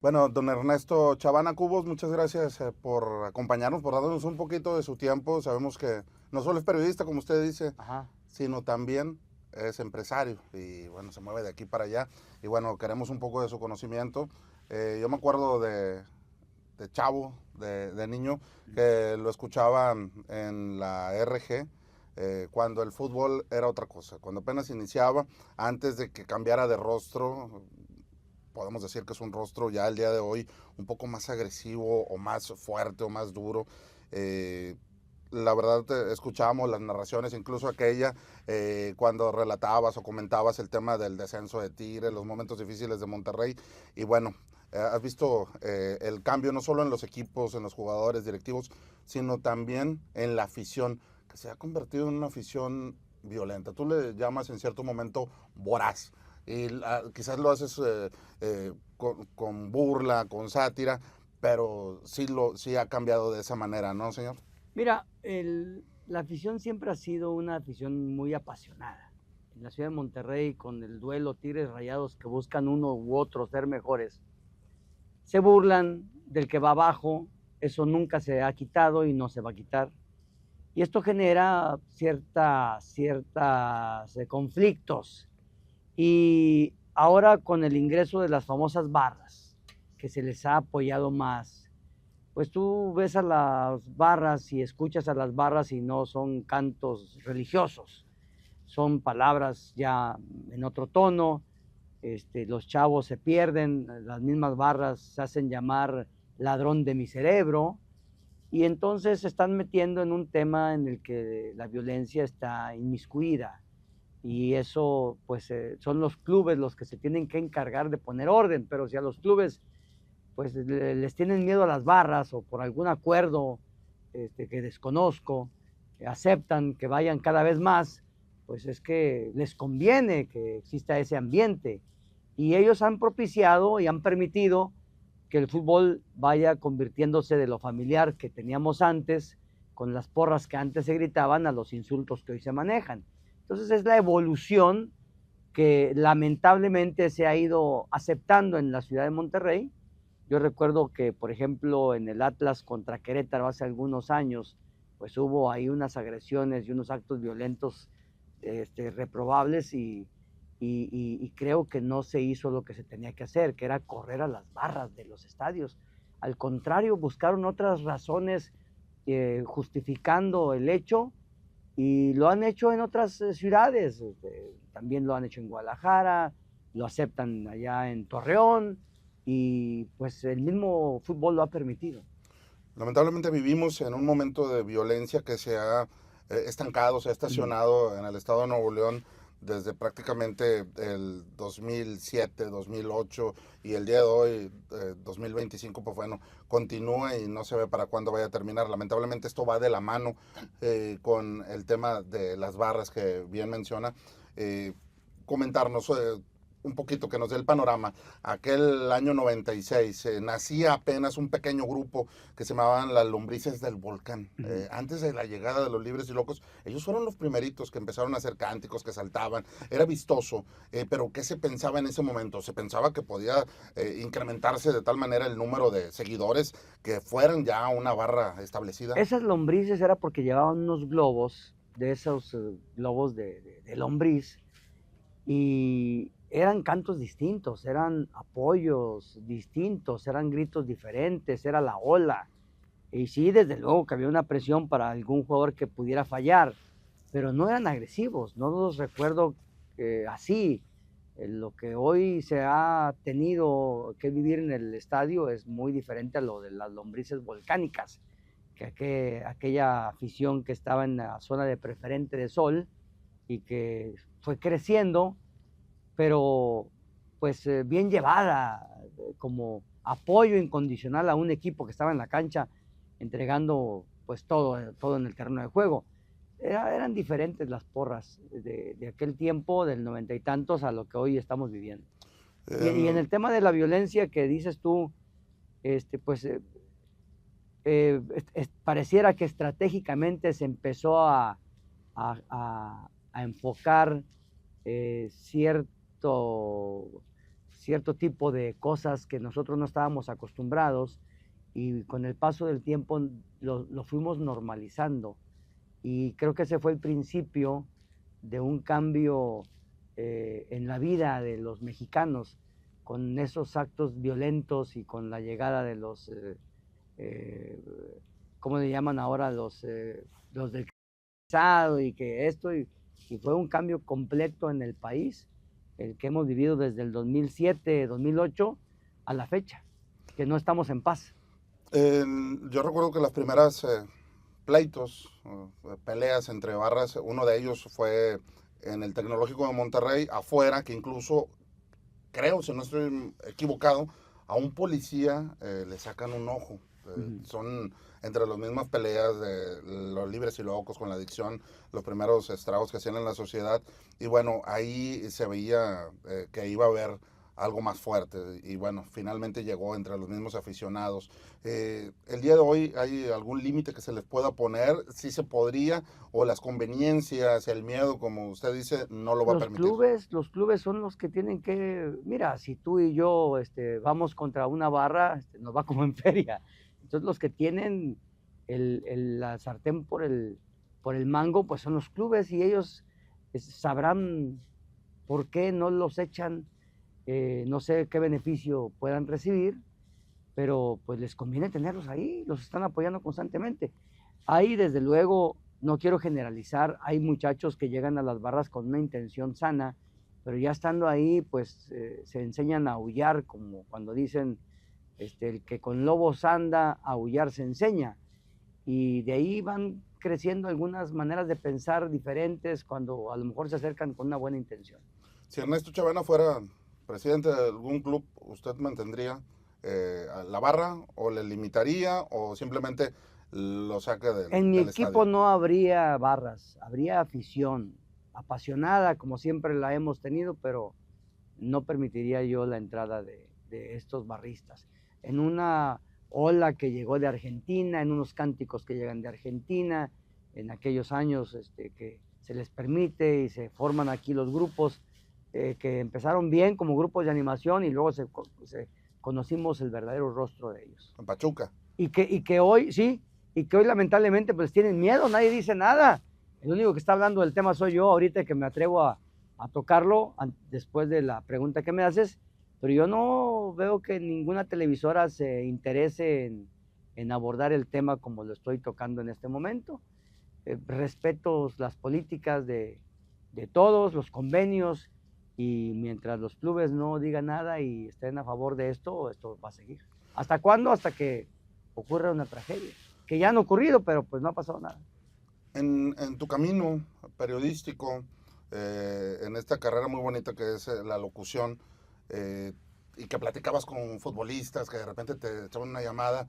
Bueno, don Ernesto Chavana Cubos, muchas gracias por acompañarnos, por darnos un poquito de su tiempo. Sabemos que no solo es periodista, como usted dice, Ajá. sino también es empresario y bueno, se mueve de aquí para allá. Y bueno, queremos un poco de su conocimiento. Yo me acuerdo de chavo, de niño, que lo escuchaba en la RG. Cuando el fútbol era otra cosa, cuando apenas iniciaba, antes de que cambiara de rostro, podemos decir que es un rostro ya el día de hoy un poco más agresivo o más fuerte o más duro. Eh, la verdad escuchábamos las narraciones, incluso aquella cuando relatabas o comentabas el tema del descenso de Tigre, los momentos difíciles de Monterrey. Y bueno, has visto el cambio no solo en los equipos, en los jugadores directivos, sino también en la afición, que se ha convertido en una afición violenta. Tú le llamas en cierto momento voraz. Y quizás lo haces con burla, con sátira, pero sí ha cambiado de esa manera, ¿no, señor? Mira, la afición siempre ha sido una afición muy apasionada. En la ciudad de Monterrey, con el duelo Tigres Rayados que buscan uno u otro ser mejores, se burlan del que va abajo, eso nunca se ha quitado y no se va a quitar. Y esto genera ciertas conflictos. Y ahora con el ingreso de las famosas barras, que se les ha apoyado más, pues tú ves a las barras y escuchas a las barras y no son cantos religiosos, son palabras ya en otro tono. Los chavos se pierden, las mismas barras se hacen llamar ladrón de mi cerebro, y entonces se están metiendo en un tema en el que la violencia está inmiscuida, y eso pues son los clubes los que se tienen que encargar de poner orden. Pero si a los clubes pues les tienen miedo a las barras o por algún acuerdo que desconozco, aceptan que vayan cada vez más, pues es que les conviene que exista ese ambiente. Y ellos han propiciado y han permitido que el fútbol vaya convirtiéndose de lo familiar que teníamos antes, con las porras que antes se gritaban, a los insultos que hoy se manejan. Entonces es la evolución que lamentablemente se ha ido aceptando en la ciudad de Monterrey. Yo recuerdo que, por ejemplo, en el Atlas contra Querétaro hace algunos años, pues hubo ahí unas agresiones y unos actos violentos reprobables, y creo que no se hizo lo que se tenía que hacer, que era correr a las barras de los estadios. Al contrario, buscaron otras razones justificando el hecho, y lo han hecho en otras ciudades. También lo han hecho en Guadalajara, lo aceptan allá en Torreón, y pues el mismo fútbol lo ha permitido. Lamentablemente vivimos en un momento de violencia que se ha estancado, se ha Uh-huh. estacionado en el estado de Nuevo León desde prácticamente el 2007, 2008 y el día de hoy, 2025, pues bueno, continúa y no se ve para cuándo vaya a terminar. Lamentablemente esto va de la mano con el tema de las barras que bien menciona. Eh, Comentarnos un poquito, que nos dé el panorama. Aquel año 96 nacía apenas un pequeño grupo que se llamaban las lombrices del volcán. Uh-huh. Antes de la llegada de los libres y locos, ellos fueron los primeritos que empezaron a hacer cánticos, que saltaban. Era vistoso, pero ¿qué se pensaba en ese momento? Se pensaba que podía incrementarse de tal manera el número de seguidores que fueran ya una barra establecida. Esas lombrices era porque llevaban unos globos, de esos globos de lombriz, y eran cantos distintos, eran apoyos distintos, eran gritos diferentes, era la ola. Y sí, desde luego que había una presión para algún jugador que pudiera fallar, pero no eran agresivos, no los recuerdo así. Lo que hoy se ha tenido que vivir en el estadio es muy diferente a lo de las lombrices volcánicas, que aquella afición que estaba en la zona de preferente de sol y que fue creciendo, pero pues bien llevada, como apoyo incondicional a un equipo que estaba en la cancha entregando pues todo en el terreno de juego. Eran diferentes las porras de aquel tiempo, del noventa y tantos, a lo que hoy estamos viviendo. Y en Eh, el tema de la violencia que dices tú, pues pareciera que estratégicamente se empezó a enfocar cierto, cierto tipo de cosas que nosotros no estábamos acostumbrados, y con el paso del tiempo lo fuimos normalizando. Y creo que ese fue el principio de un cambio en la vida de los mexicanos, con esos actos violentos y con la llegada de los, ¿cómo le llaman ahora? Los del Estado, y que esto, y fue un cambio completo en el país, el que hemos vivido desde el 2007, 2008 a la fecha, que no estamos en paz. Yo recuerdo que las primeras pleitos, peleas entre barras, uno de ellos fue en el Tecnológico de Monterrey, afuera, que incluso, creo, si no estoy equivocado, a un policía le sacan un ojo. Son entre las mismas peleas de los libres y locos con la adicción, los primeros estragos que hacían en la sociedad. Y bueno, ahí se veía que iba a haber algo más fuerte. Y bueno, finalmente llegó entre los mismos aficionados. El día de hoy, ¿hay algún límite que se les pueda poner? ¿Sí se podría? ¿O las conveniencias, el miedo, como usted dice, no lo va a permitir? Los clubes son los que tienen que, mira, si tú y yo vamos contra una barra, nos va como en feria. Entonces los que tienen la sartén por el mango, pues son los clubes, y ellos sabrán por qué no los echan. No sé qué beneficio puedan recibir, pero pues les conviene tenerlos ahí, los están apoyando constantemente. Ahí, desde luego, no quiero generalizar, hay muchachos que llegan a las barras con una intención sana, pero ya estando ahí, pues se enseñan a aullar, como cuando dicen, el que con lobos anda, a aullar se enseña. Y de ahí van creciendo algunas maneras de pensar diferentes cuando a lo mejor se acercan con una buena intención. Si Ernesto Chavena fuera presidente de algún club, ¿usted mantendría a la barra o le limitaría o simplemente lo saca En mi del equipo estadio? no habría barras, habría afición apasionada, como siempre la hemos tenido, pero no permitiría yo la entrada de estos barristas. En una ola que llegó de Argentina, en unos cánticos que llegan de Argentina, en aquellos años que se les permite y se forman aquí los grupos, que empezaron bien como grupos de animación, y luego se conocimos el verdadero rostro de ellos. En Pachuca. Y que hoy, sí, y que hoy lamentablemente pues tienen miedo, nadie dice nada. El único que está hablando del tema soy yo, ahorita que me atrevo a tocarlo después de la pregunta que me haces, pero yo no veo que ninguna televisora se interese en abordar el tema como lo estoy tocando en este momento. Respeto las políticas de todos, los convenios, y mientras los clubes no digan nada y estén a favor de esto va a seguir. ¿Hasta cuándo? Hasta que ocurra una tragedia, que ya han ocurrido, pero pues no ha pasado nada. En tu camino periodístico, en esta carrera muy bonita que es la locución, y que platicabas con futbolistas, que de repente te echaban una llamada,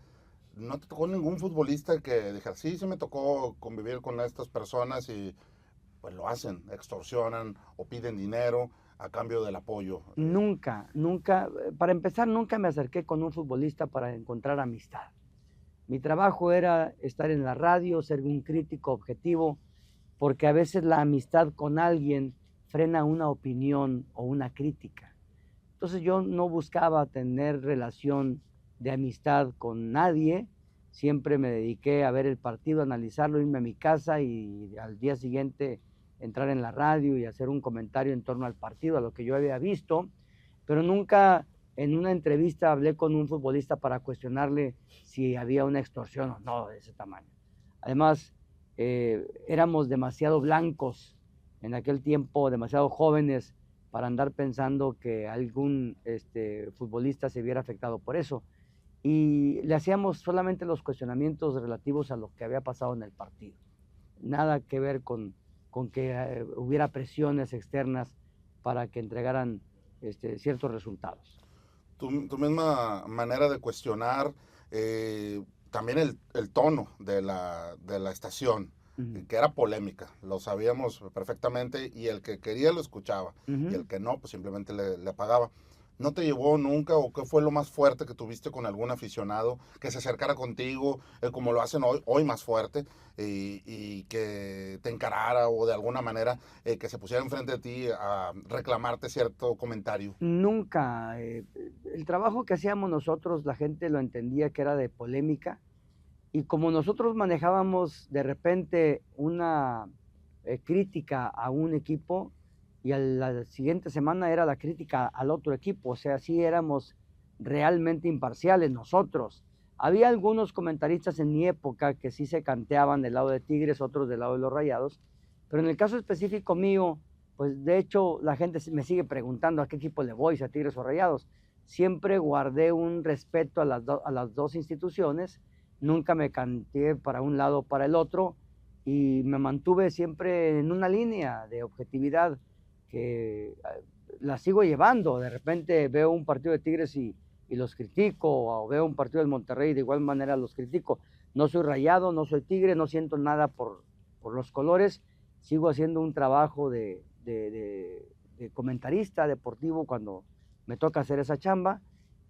¿no te tocó ningún futbolista que dijera, sí, sí me tocó convivir con estas personas y pues lo hacen, extorsionan o piden dinero a cambio del apoyo? Nunca, para empezar, nunca me acerqué con un futbolista para encontrar amistad. Mi trabajo era estar en la radio, ser un crítico objetivo, porque a veces la amistad con alguien frena una opinión o una crítica. Entonces yo no buscaba tener relación de amistad con nadie, siempre me dediqué a ver el partido, a analizarlo, irme a mi casa y al día siguiente entrar en la radio y hacer un comentario en torno al partido, a lo que yo había visto, pero nunca en una entrevista hablé con un futbolista para cuestionarle si había una extorsión o no de ese tamaño. Además, éramos demasiado blancos en aquel tiempo, demasiado jóvenes para andar pensando que algún futbolista se viera afectado por eso. Y le hacíamos solamente los cuestionamientos relativos a lo que había pasado en el partido. Nada que ver con que hubiera presiones externas para que entregaran ciertos resultados. Tu misma manera de cuestionar, también el tono de la estación, que era polémica, lo sabíamos perfectamente, y el que quería lo escuchaba, y el que no, pues simplemente le apagaba. ¿No te llevó nunca o qué fue lo más fuerte que tuviste con algún aficionado que se acercara contigo, como lo hacen hoy más fuerte, y que te encarara o de alguna manera que se pusiera enfrente de ti a reclamarte cierto comentario? Nunca. El trabajo que hacíamos nosotros, la gente lo entendía que era de polémica, y como nosotros manejábamos de repente una crítica a un equipo, y a la siguiente semana era la crítica al otro equipo, o sea, sí éramos realmente imparciales nosotros. Había algunos comentaristas en mi época que sí se canteaban del lado de Tigres, otros del lado de los Rayados, pero en el caso específico mío, pues de hecho la gente me sigue preguntando a qué equipo le voy, si a Tigres o Rayados. Siempre guardé un respeto a las dos instituciones, nunca me canteé para un lado o para el otro, y me mantuve siempre en una línea de objetividad que la sigo llevando. De repente veo un partido de Tigres y los critico, o veo un partido del Monterrey y de igual manera los critico. No soy Rayado, no soy Tigre, no siento nada por los colores, sigo haciendo un trabajo de comentarista deportivo cuando me toca hacer esa chamba,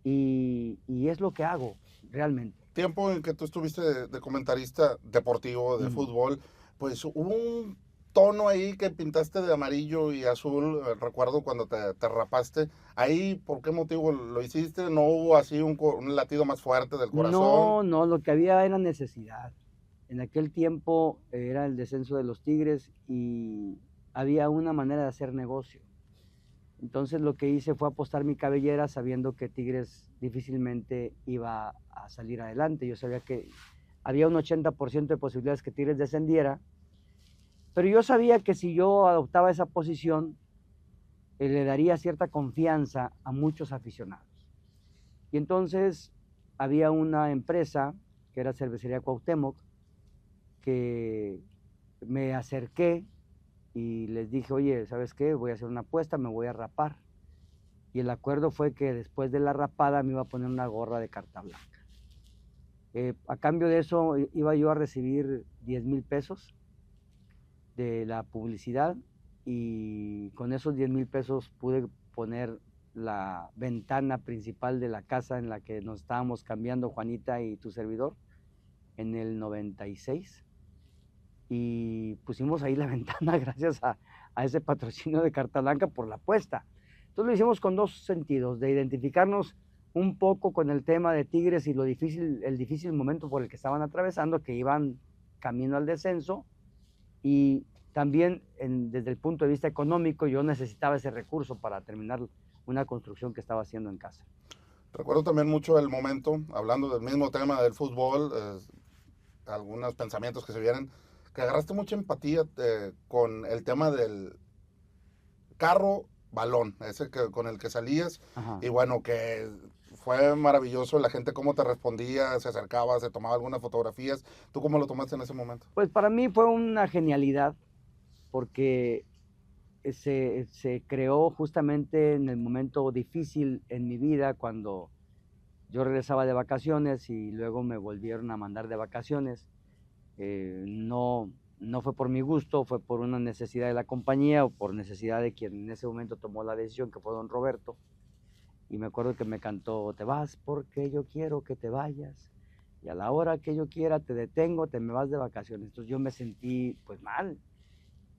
y es lo que hago realmente. Tiempo en que tú estuviste de comentarista deportivo, de fútbol, pues hubo un tono ahí que pintaste de amarillo y azul, recuerdo cuando te rapaste. Ahí, ¿por qué motivo lo hiciste? ¿No hubo así un latido más fuerte del corazón? No, no, lo que había era necesidad. En aquel tiempo era el descenso de los Tigres y había una manera de hacer negocio. Entonces lo que hice fue apostar mi cabellera sabiendo que Tigres difícilmente iba a salir adelante. Yo sabía que había un 80% de posibilidades que Tigres descendiera, pero yo sabía que si yo adoptaba esa posición, le daría cierta confianza a muchos aficionados. Y entonces había una empresa, que era Cervecería Cuauhtémoc, que me acerqué y les dije, oye, ¿sabes qué? Voy a hacer una apuesta, me voy a rapar. Y el acuerdo fue que después de la rapada me iba a poner una gorra de carta blanca. A cambio de eso iba yo a recibir 10,000 pesos de la publicidad, y con esos 10,000 pesos pude poner la ventana principal de la casa en la que nos estábamos cambiando Juanita y tu servidor en el 96, y pusimos ahí la ventana gracias a ese patrocinio de carta blanca por la apuesta. Entonces lo hicimos con dos sentidos, de identificarnos un poco con el tema de Tigres y el difícil momento por el que estaban atravesando, que iban camino al descenso, y también desde el punto de vista económico yo necesitaba ese recurso para terminar una construcción que estaba haciendo en casa. Recuerdo también mucho el momento, hablando del mismo tema del fútbol, algunos pensamientos que se vienen, que agarraste mucha empatía con el tema del carro balón, ese con el que salías. Ajá. Y bueno, que fue maravilloso la gente cómo te respondía, se acercaba, se tomaba algunas fotografías. ¿Tú cómo lo tomaste en ese momento? Pues para mí fue una genialidad, porque se creó justamente en el momento difícil en mi vida, cuando yo regresaba de vacaciones y luego me volvieron a mandar de vacaciones. No fue por mi gusto, fue por una necesidad de la compañía o por necesidad de quien en ese momento tomó la decisión, que fue don Roberto. Y me acuerdo que me cantó, te vas porque yo quiero que te vayas, y a la hora que yo quiera te detengo, te me vas de vacaciones. Entonces yo me sentí pues mal,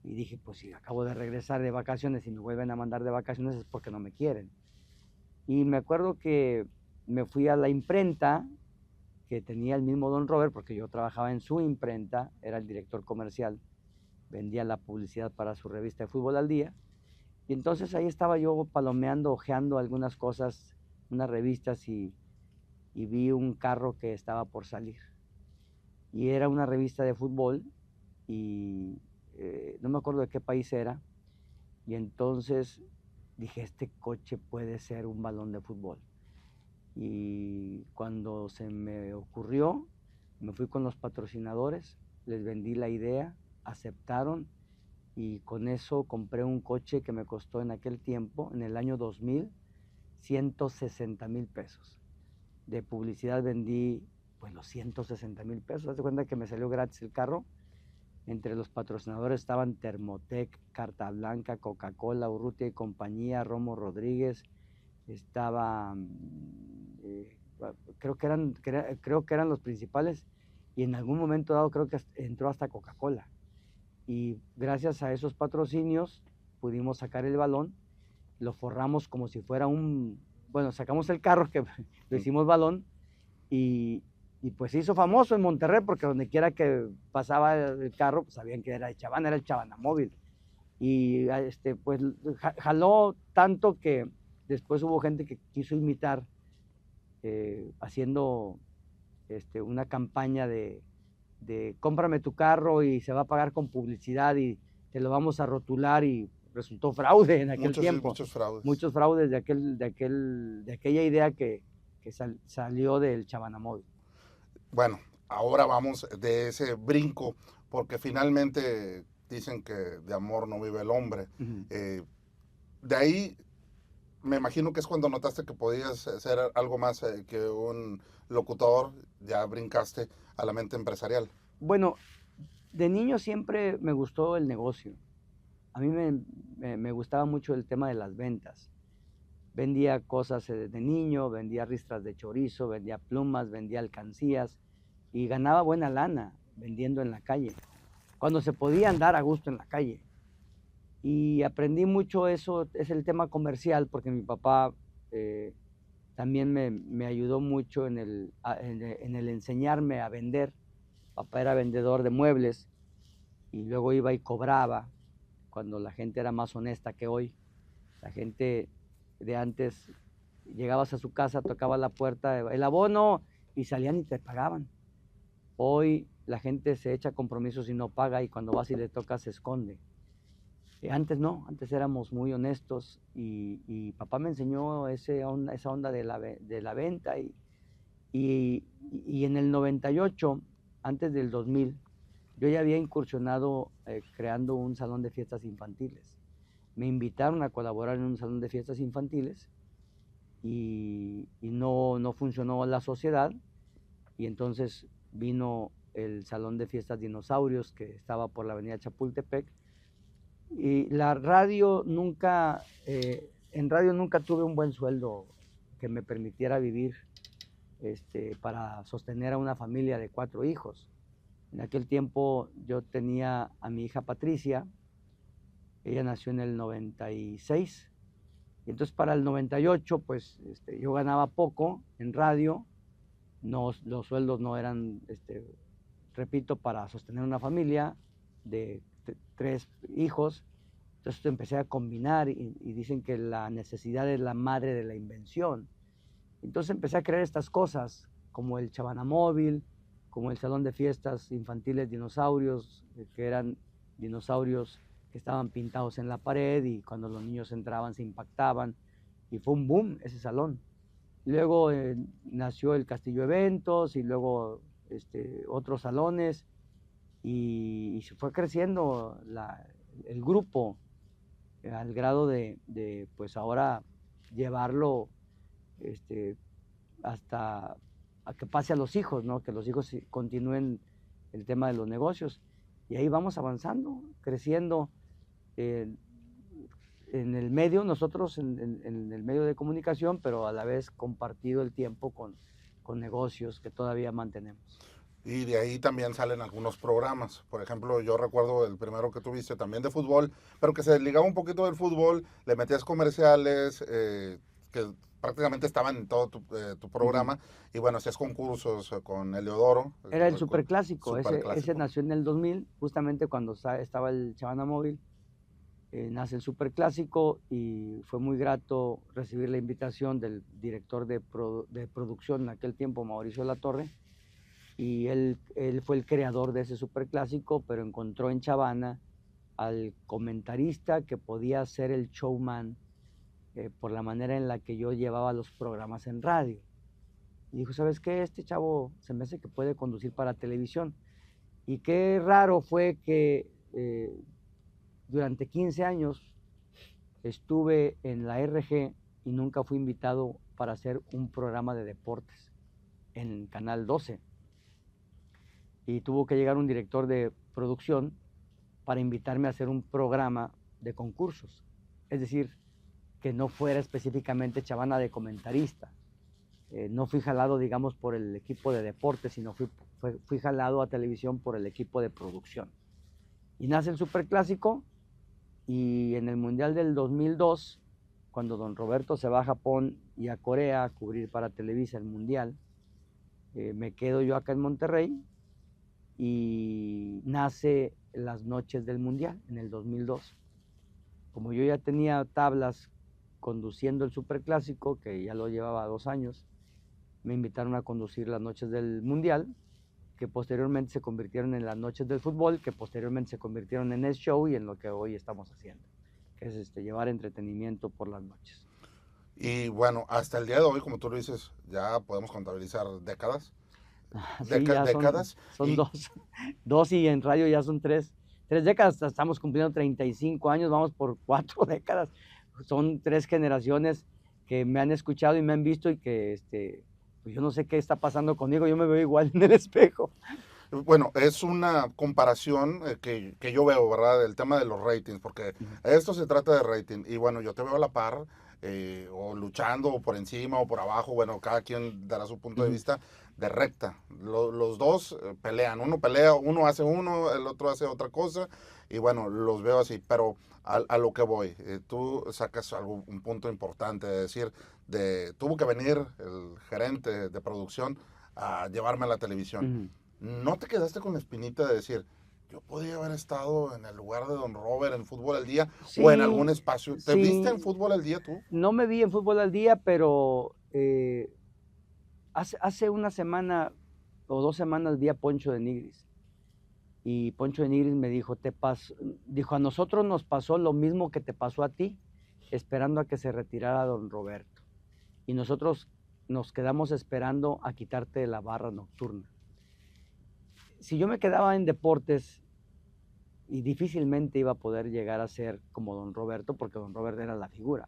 y dije, pues si acabo de regresar de vacaciones y me vuelven a mandar de vacaciones es porque no me quieren. Y me acuerdo que me fui a la imprenta que tenía el mismo don Robert, porque yo trabajaba en su imprenta, era el director comercial, vendía la publicidad para su revista de Fútbol al Día, y entonces ahí estaba yo palomeando, hojeando algunas cosas, unas revistas, y vi un carro que estaba por salir, y era una revista de fútbol, y no me acuerdo de qué país era, y entonces dije, este coche puede ser un balón de fútbol. Y cuando se me ocurrió, me fui con los patrocinadores, les vendí la idea, aceptaron, y con eso compré un coche que me costó en aquel tiempo, en el año 2000, 160,000 pesos. De publicidad vendí pues los 160,000 pesos. Haz de cuenta que me salió gratis el carro. Entre los patrocinadores estaban Thermotec, Carta Blanca, Coca-Cola, Urrutia y compañía, Romo Rodríguez, estaba, creo que eran los principales, y en algún momento dado creo que entró hasta Coca-Cola. Y gracias a esos patrocinios pudimos sacar el balón, lo forramos como si fuera bueno, sacamos el carro que lo hicimos balón, y pues se hizo famoso en Monterrey, porque donde quiera que pasaba el carro, pues sabían que era de Chavana, era el Chavana Móvil. Y pues jaló tanto que después hubo gente que quiso imitar, haciendo una campaña de cómprame tu carro y se va a pagar con publicidad y te lo vamos a rotular, y resultó fraude en aquel tiempo. Muchos fraudes. Muchos fraudes de aquella idea que salió del Chavana Móvil. Bueno, ahora vamos de ese brinco, porque finalmente dicen que de amor no vive el hombre. Uh-huh. De ahí me imagino que es cuando notaste que podías ser algo más que un locutor, ya brincaste a la mente empresarial. Bueno, de niño siempre me gustó el negocio. A mí me gustaba mucho el tema de las ventas. Vendía cosas de niño, vendía ristras de chorizo, vendía plumas, vendía alcancías, y ganaba buena lana vendiendo en la calle, cuando se podía andar a gusto en la calle. Y aprendí mucho eso, es el tema comercial, porque mi papá también me ayudó mucho en el enseñarme a vender. Papá era vendedor de muebles, y luego iba y cobraba, cuando la gente era más honesta que hoy. La gente de antes, llegabas a su casa, tocaba la puerta, el abono, y salían y te pagaban. Hoy la gente se echa compromisos y no paga, y cuando vas y le tocas se esconde. Antes no, antes éramos muy honestos, y papá me enseñó esa onda de la venta, y en el 98, antes del 2000, yo ya había incursionado creando un salón de fiestas infantiles. Me invitaron a colaborar en un salón de fiestas infantiles, y no funcionó la sociedad, y entonces vino el salón de fiestas Dinosaurios, que estaba por la avenida Chapultepec, y la radio en radio nunca tuve un buen sueldo que me permitiera vivir para sostener a una familia de 4 hijos. En aquel tiempo yo tenía a mi hija Patricia, ella nació en el 96, y entonces para el 98 pues yo ganaba poco en radio, los sueldos no eran, repito, para sostener una familia de 3 hijos. Entonces empecé a combinar, y dicen que la necesidad es la madre de la invención. Entonces empecé a crear estas cosas, como el Chavana Móvil, como el salón de fiestas infantiles Dinosaurios, que eran dinosaurios que estaban pintados en la pared, y cuando los niños entraban se impactaban, y fue un boom ese salón. Luego nació el Castillo Eventos, y luego otros salones, y se fue creciendo el grupo al grado de pues ahora llevarlo hasta a que pase a los hijos, ¿no? Que los hijos continúen el tema de los negocios. Y ahí vamos avanzando, creciendo en el medio, nosotros en el medio de comunicación, pero a la vez compartido el tiempo con negocios que todavía mantenemos. Y de ahí también salen algunos programas. Por ejemplo, yo recuerdo el primero que tuviste también de fútbol, pero que se desligaba un poquito del fútbol, le metías comerciales, que prácticamente estaban en todo tu programa. Y bueno, hacías concursos con Eleodoro. Era el Superclásico, ese nació en el 2000, justamente cuando estaba el Chavana Móvil. Nace el Superclásico, y fue muy grato recibir la invitación del director de producción en aquel tiempo, Mauricio Latorre, y él fue el creador de ese Superclásico, pero encontró en Chavana al comentarista que podía ser el showman por la manera en la que yo llevaba los programas en radio. Y dijo, ¿sabes qué? Este chavo se me hace que puede conducir para televisión. Y qué raro fue que durante 15 años estuve en la RG y nunca fui invitado para hacer un programa de deportes en Canal 12. Y tuvo que llegar un director de producción para invitarme a hacer un programa de concursos. Es decir, que no fuera específicamente Chavana de comentarista. No fui jalado, digamos, por el equipo de deportes, sino fui jalado a televisión por el equipo de producción. Y nace el Superclásico, y en el Mundial del 2002, cuando don Roberto se va a Japón y a Corea a cubrir para Televisa el Mundial, me quedo yo acá en Monterrey y nace las noches del Mundial en el 2002. Como yo ya tenía tablas conduciendo el Superclásico, que ya lo llevaba 2 años, me invitaron a conducir las noches del Mundial, que posteriormente se convirtieron en las noches del fútbol, que posteriormente se convirtieron en el show y en lo que hoy estamos haciendo, que es llevar entretenimiento por las noches. Y bueno, hasta el día de hoy, como tú lo dices, ya podemos contabilizar décadas. Sí, ya Décadas. son Y, dos, y en radio ya son 3 décadas. Estamos cumpliendo 35 años, vamos por 4 décadas. Son 3 generaciones que me han escuchado y me han visto, y que pues yo no sé qué está pasando conmigo, yo me veo igual en el espejo. bueno, es una comparación que yo veo, ¿verdad? El tema de los ratings, porque esto se trata de rating. Y bueno, yo te veo a la par, o luchando, o por encima, o por abajo. Bueno, cada quien dará su punto de vista de recta. Los dos pelean. Uno pelea, uno hace uno, el otro hace otra cosa. Y bueno, los veo así. Pero a lo que voy, tú sacas un punto importante de decir, tuvo que venir el gerente de producción a llevarme a la televisión. ¿No te quedaste con la espinita de decir, yo podía haber estado en el lugar de don Robert en Fútbol al Día, Sí, o en algún espacio? ¿Te sí. viste en Fútbol al Día tú? No me vi en Fútbol al Día, pero hace una semana o 2 semanas vi a Poncho de Nigris. Y Poncho de Nigris me dijo, dijo, a nosotros nos pasó lo mismo que te pasó a ti, esperando a que se retirara don Roberto. Y nosotros nos quedamos esperando a quitarte de la barra nocturna. Si yo me quedaba en deportes, y difícilmente iba a poder llegar a ser como don Roberto, porque don Roberto era la figura.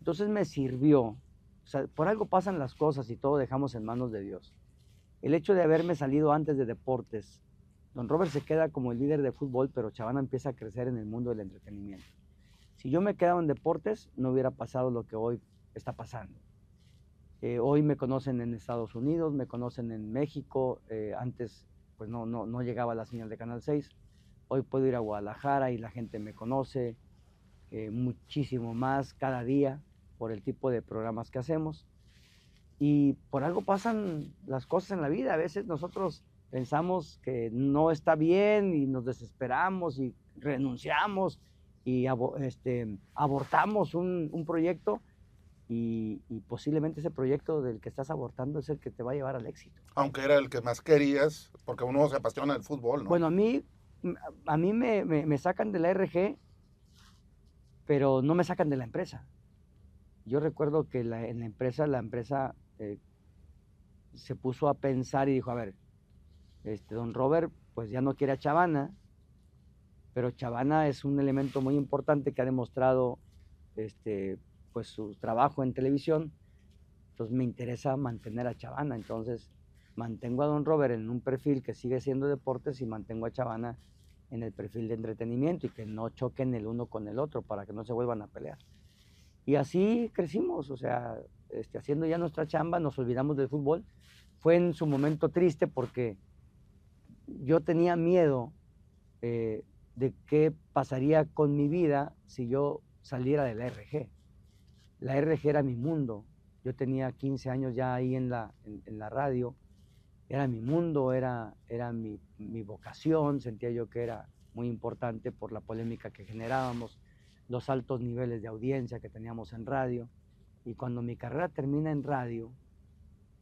Entonces me sirvió, o sea, por algo pasan las cosas y todo dejamos en manos de Dios. El hecho de haberme salido antes de deportes, don Robert se queda como el líder de fútbol, pero Chavana empieza a crecer en el mundo del entretenimiento. Si yo me quedaba en deportes, no hubiera pasado lo que hoy está pasando. Hoy me conocen en Estados Unidos, me conocen en México, antes pues no llegaba la señal de Canal 6. Hoy puedo ir a Guadalajara y la gente me conoce muchísimo más cada día por el tipo de programas que hacemos. Y por algo pasan las cosas en la vida. A veces nosotros pensamos que no está bien y nos desesperamos y renunciamos y abortamos un proyecto, y posiblemente ese proyecto del que estás abortando es el que te va a llevar al éxito. Aunque era el que más querías, porque uno se apasiona del fútbol, ¿no? Bueno, a mí me sacan de la RG, pero no me sacan de la empresa. Yo recuerdo que en la empresa se puso a pensar y dijo, a ver, don Robert pues ya no quiere a Chavana, pero Chavana es un elemento muy importante que ha demostrado pues su trabajo en televisión. Entonces me interesa mantener a Chavana. Entonces mantengo a don Robert en un perfil que sigue siendo deportes, y mantengo a Chavana en el perfil de entretenimiento, y que no choquen el uno con el otro para que no se vuelvan a pelear. Y así crecimos, o sea, haciendo ya nuestra chamba, nos olvidamos del fútbol. Fue en su momento triste porque yo tenía miedo de qué pasaría con mi vida si yo saliera de la RG. La RG era mi mundo. Yo tenía 15 años ya ahí en la radio. Era mi mundo, era mi vocación. Sentía yo que era muy importante por la polémica que generábamos, los altos niveles de audiencia que teníamos en radio. Y cuando mi carrera termina en radio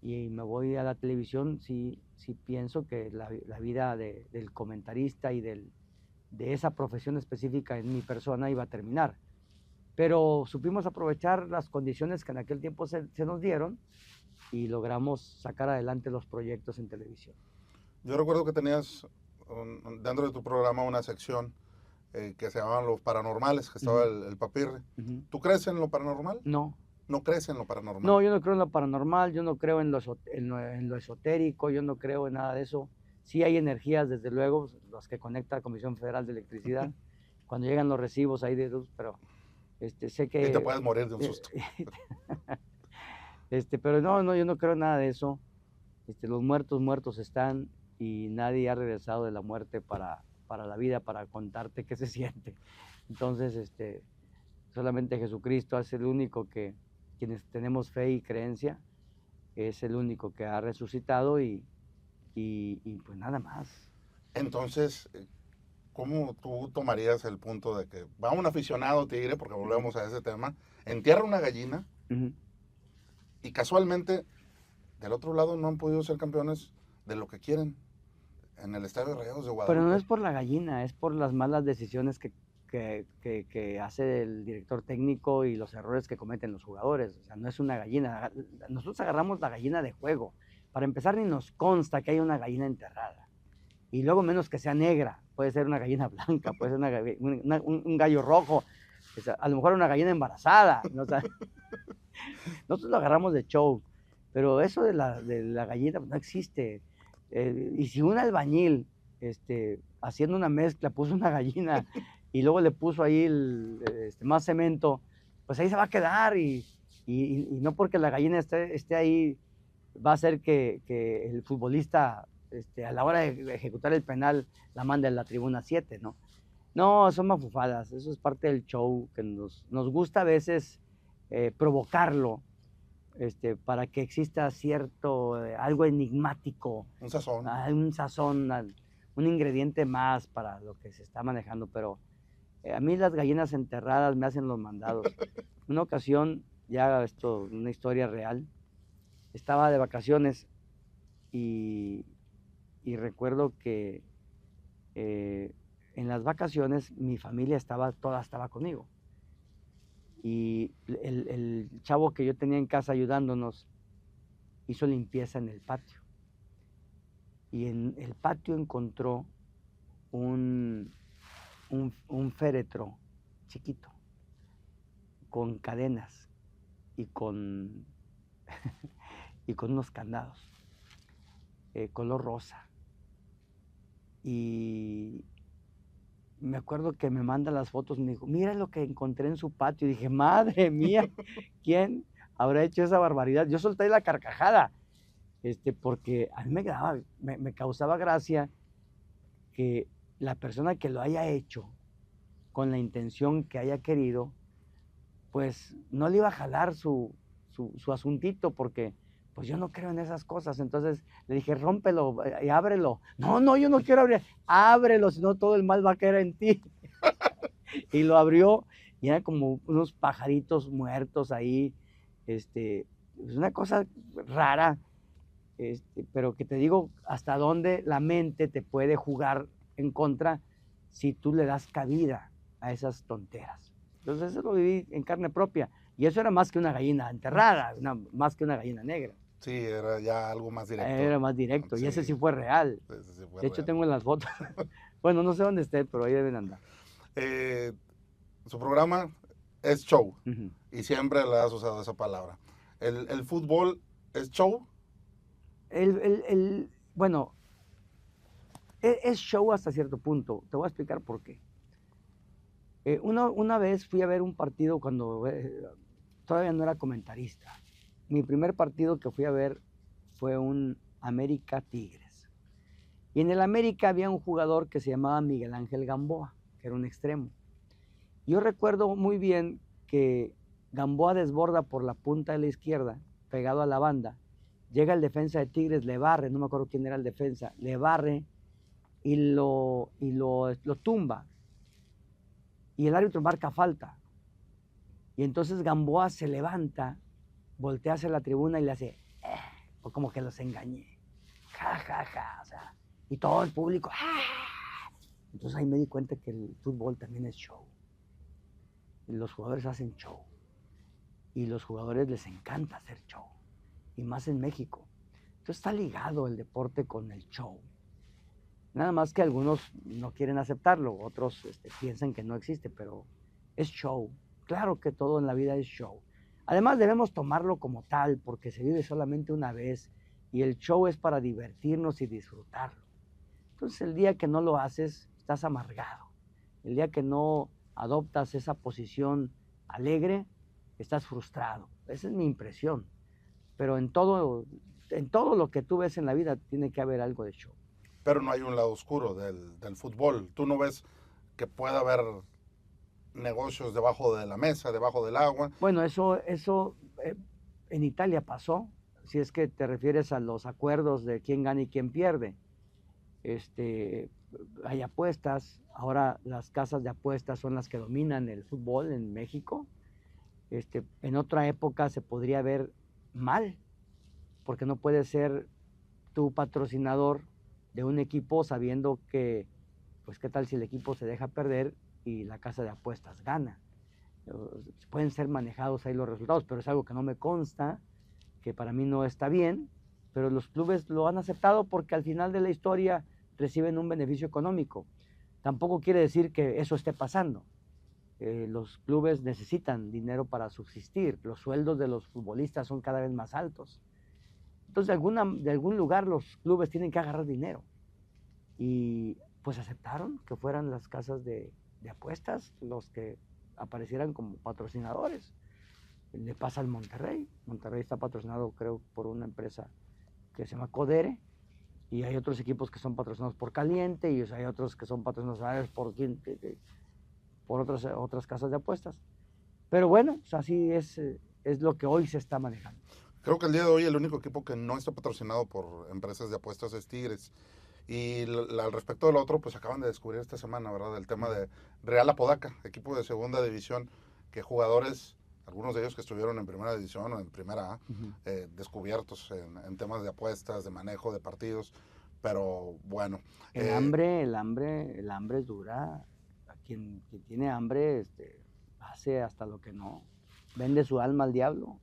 y me voy a la televisión, sí pienso que la vida del comentarista y de esa profesión específica en mi persona iba a terminar. Pero supimos aprovechar las condiciones que en aquel tiempo se nos dieron, y logramos sacar adelante los proyectos en televisión. Yo recuerdo que tenías dentro de tu programa una sección que se llamaban Los Paranormales, que estaba el Papirri. ¿Tú crees en lo paranormal? No. ¿No crees en lo paranormal? No, yo no creo en lo paranormal, yo no creo en lo esotérico, yo no creo en nada de eso. Sí hay energías, desde luego, las que conecta la Comisión Federal de Electricidad, cuando llegan los recibos ahí de luz, pero Sé Y te que... puedes morir de un susto. pero no, yo no creo en nada de eso. Los muertos están y nadie ha regresado de la muerte para la vida, para contarte qué se siente. Entonces, solamente Jesucristo es el único que, quienes tenemos fe y creencia, es el único que ha resucitado y pues nada más. Entonces, ¿cómo tú tomarías el punto de que va un aficionado tigre, porque volvemos a ese tema, entierra una gallina y casualmente del otro lado no han podido ser campeones de lo que quieren en el Estadio de Rayados de Guadalupe? Pero no es por la gallina, es por las malas decisiones que hace el director técnico y los errores que cometen los jugadores. O sea, no es una gallina. Nosotros agarramos la gallina de juego. Para empezar, ni nos consta que hay una gallina enterrada. Y luego menos que sea negra. Puede ser una gallina blanca, puede ser un gallo rojo. O sea, a lo mejor una gallina embarazada. ¿No? O sea, nosotros lo agarramos de show. Pero eso de la gallina no existe. Y si un albañil haciendo una mezcla puso una gallina y luego le puso ahí más cemento, pues ahí se va a quedar y no porque la gallina esté ahí va a hacer que el futbolista a la hora de ejecutar el penal la mande a la tribuna 7, ¿no? No, son mafufadas, eso es parte del show que nos gusta a veces provocarlo, para que exista cierto, algo enigmático. Un sazón. Un sazón, un ingrediente más para lo que se está manejando, pero a mí las gallinas enterradas me hacen los mandados. Una ocasión, ya una historia real, estaba de vacaciones y recuerdo que en las vacaciones mi familia toda estaba conmigo. Y el chavo que yo tenía en casa ayudándonos hizo limpieza en el patio. Y en el patio encontró un féretro chiquito, con cadenas y con unos candados, color rosa. Y me acuerdo que me manda las fotos y me dijo, mira lo que encontré en su patio. Y dije, madre mía, ¿quién habrá hecho esa barbaridad? Yo solté la carcajada, porque a mí me causaba gracia que la persona que lo haya hecho con la intención que haya querido, pues no le iba a jalar su asuntito, porque pues yo no creo en esas cosas. Entonces le dije, rómpelo y ábrelo. No, yo no quiero abrir. Ábrelo, si no todo el mal va a caer en ti. Y lo abrió y eran como unos pajaritos muertos ahí. Es una cosa rara, pero que te digo hasta dónde la mente te puede jugar en contra si tú le das cabida a esas tonteras. Entonces eso lo viví en carne propia. Y eso era más que una gallina enterrada, más que una gallina negra. Sí, era ya algo más directo. Era más directo, Sí. Y ese sí fue real. Ese sí fue de hecho, real. tengo en las fotos. Bueno, no sé dónde esté, pero ahí deben andar. Su programa es show. Uh-huh. Y siempre le has usado esa palabra. ¿El fútbol es show? Bueno, es show hasta cierto punto. Te voy a explicar por qué. Una vez fui a ver un partido cuando todavía no era comentarista. Mi primer partido que fui a ver fue un América Tigres. Y en el América había un jugador que se llamaba Miguel Ángel Gamboa, que era un extremo. Yo recuerdo muy bien que Gamboa desborda por la punta de la izquierda, pegado a la banda. Llega el defensa de Tigres, le barre, no me acuerdo quién era el defensa, le barre y lo tumba. Y el árbitro marca falta. Y entonces Gamboa se levanta, voltea hacia la tribuna y le hace, o como que los engañé. Ja, ja, ja. O sea, y todo el público, ¡ah! Entonces ahí me di cuenta que el fútbol también es show. Y los jugadores hacen show. Y los jugadores les encanta hacer show. Y más en México. Entonces está ligado el deporte con el show. Nada más que algunos no quieren aceptarlo, otros piensan que no existe, pero es show. Claro que todo en la vida es show. Además debemos tomarlo como tal, porque se vive solamente una vez y el show es para divertirnos y disfrutarlo. Entonces el día que no lo haces, estás amargado. El día que no adoptas esa posición alegre, estás frustrado. Esa es mi impresión. Pero en todo lo que tú ves en la vida tiene que haber algo de show. Pero no hay un lado oscuro del fútbol. Tú no ves que pueda haber negocios debajo de la mesa, debajo del agua. Bueno, eso en Italia pasó, si es que te refieres a los acuerdos de quién gana y quién pierde. Hay apuestas, ahora las casas de apuestas son las que dominan el fútbol en México. En otra época se podría ver mal, porque no puedes ser tu patrocinador de un equipo sabiendo que, pues qué tal si el equipo se deja perder y la casa de apuestas gana. Pueden ser manejados ahí los resultados, pero es algo que no me consta, que para mí no está bien, pero los clubes lo han aceptado porque al final de la historia reciben un beneficio económico. Tampoco quiere decir que eso esté pasando. Los clubes necesitan dinero para subsistir, los sueldos de los futbolistas son cada vez más altos. Entonces, de algún lugar los clubes tienen que agarrar dinero. Y pues aceptaron que fueran las casas de apuestas los que aparecieran como patrocinadores. Le pasa al Monterrey. Monterrey está patrocinado, creo, por una empresa que se llama Codere, y hay otros equipos que son patrocinados por Caliente, y hay otros que son patrocinados por otras casas de apuestas. Pero bueno, pues así es lo que hoy se está manejando. Creo que el día de hoy el único equipo que no está patrocinado por empresas de apuestas es Tigres. Y al respecto del otro, pues acaban de descubrir esta semana, ¿verdad? El tema de Real Apodaca, equipo de segunda división, que jugadores, algunos de ellos que estuvieron en primera división o en primera A, descubiertos en temas de apuestas, de manejo de partidos. Pero bueno. El hambre es dura. Quien tiene hambre hace hasta lo que no. Vende su alma al diablo.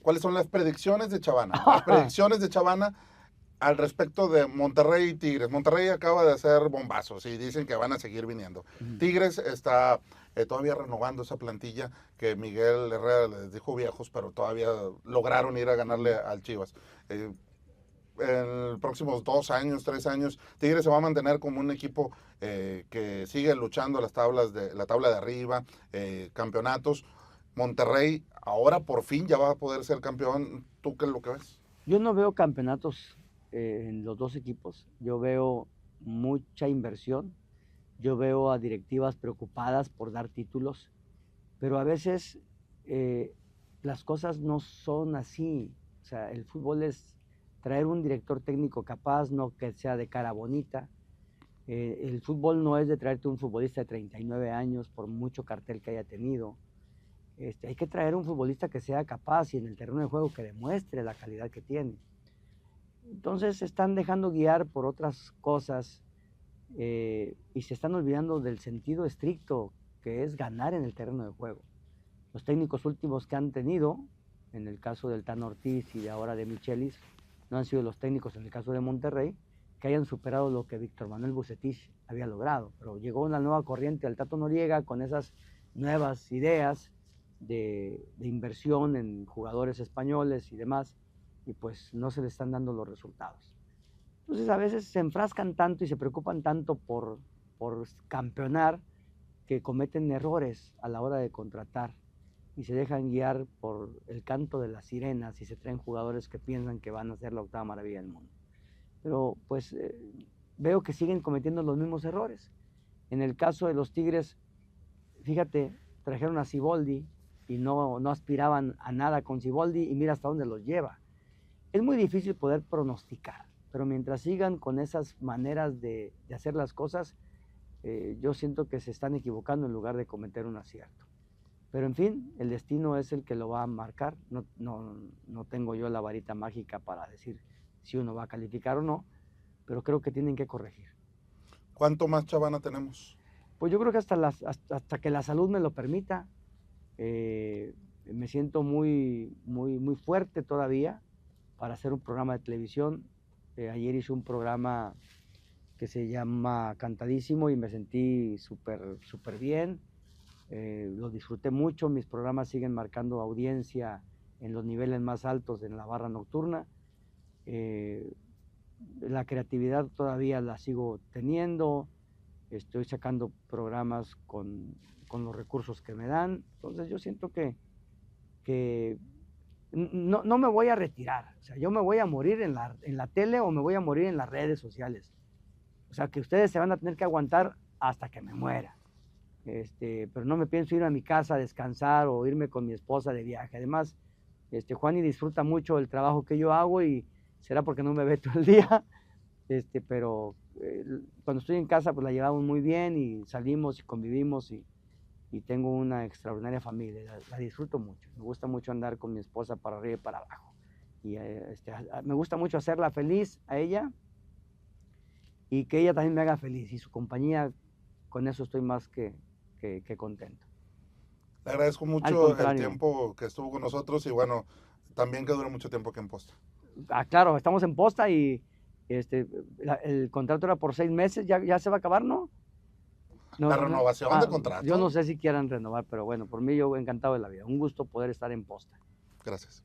¿Cuáles son las predicciones de Chavana? Las predicciones de Chavana al respecto de Monterrey y Tigres. Monterrey acaba de hacer bombazos y dicen que van a seguir viniendo. Tigres está todavía renovando esa plantilla que Miguel Herrera les dijo viejos, pero todavía lograron ir a ganarle al Chivas. En los próximos 2 años, 3 años, Tigres se va a mantener como un equipo que sigue luchando la tabla de arriba, campeonatos. Monterrey ahora por fin ya va a poder ser campeón. ¿Tú qué es lo que ves? Yo no veo campeonatos en los dos equipos. Yo veo mucha inversión. Yo veo a directivas preocupadas por dar títulos, pero a veces las cosas no son así. O sea, el fútbol es traer un director técnico capaz, no que sea de cara bonita. El fútbol no es de traerte un futbolista de 39 años, por mucho cartel que haya tenido. Hay que traer un futbolista que sea capaz y en el terreno de juego que demuestre la calidad que tiene. Entonces se están dejando guiar por otras cosas y se están olvidando del sentido estricto que es ganar en el terreno de juego. Los técnicos últimos que han tenido, en el caso del Tan Ortiz y de ahora de Michelis, no han sido los técnicos en el caso de Monterrey que hayan superado lo que Víctor Manuel Vucetich había logrado. Pero llegó una nueva corriente al Tato Noriega con esas nuevas ideas de inversión en jugadores españoles y demás, y pues no se le están dando los resultados. Entonces a veces se enfrascan tanto y se preocupan tanto por campeonar que cometen errores a la hora de contratar y se dejan guiar por el canto de las sirenas y se traen jugadores que piensan que van a ser la octava maravilla del mundo. Pero pues veo que siguen cometiendo los mismos errores. En el caso de los Tigres, fíjate, trajeron a Siboldi y no aspiraban a nada con Siboldi y mira hasta dónde los lleva. Es muy difícil poder pronosticar, pero mientras sigan con esas maneras de hacer las cosas, yo siento que se están equivocando en lugar de cometer un acierto. Pero en fin, el destino es el que lo va a marcar. No tengo yo la varita mágica para decir si uno va a calificar o no, pero creo que tienen que corregir. ¿Cuánto más Chavana tenemos? Pues yo creo que hasta que la salud me lo permita. Me siento muy fuerte todavía para hacer un programa de televisión. Ayer hice un programa que se llama Cantadísimo y me sentí súper bien. Lo disfruté mucho. Mis programas siguen marcando audiencia en los niveles más altos en la barra nocturna. La creatividad todavía la sigo teniendo. estoy sacando programas con los recursos que me dan. Entonces yo siento que no me voy a retirar. O sea, yo me voy a morir en la tele o me voy a morir en las redes sociales. O sea, que ustedes se van a tener que aguantar hasta que me muera. Pero no me pienso ir a mi casa a descansar o irme con mi esposa de viaje. Además, Juani disfruta mucho el trabajo que yo hago y será porque no me ve todo el día, pero cuando estoy en casa pues la llevamos muy bien y salimos y convivimos y tengo una extraordinaria familia, la disfruto mucho. Me gusta mucho andar con mi esposa para arriba y para abajo. Y me gusta mucho hacerla feliz a ella y que ella también me haga feliz y su compañía, con eso estoy más que contento. Le agradezco Al mucho el contrario. tiempo que estuvo con nosotros y bueno, también que dure mucho tiempo aquí en Posta. Claro, estamos en Posta y el contrato era por 6 meses, ya se va a acabar, ¿no? La renovación de contrato. Yo no sé si quieran renovar, pero bueno, por mí yo encantado de la vida. Un gusto poder estar en Posta. Gracias.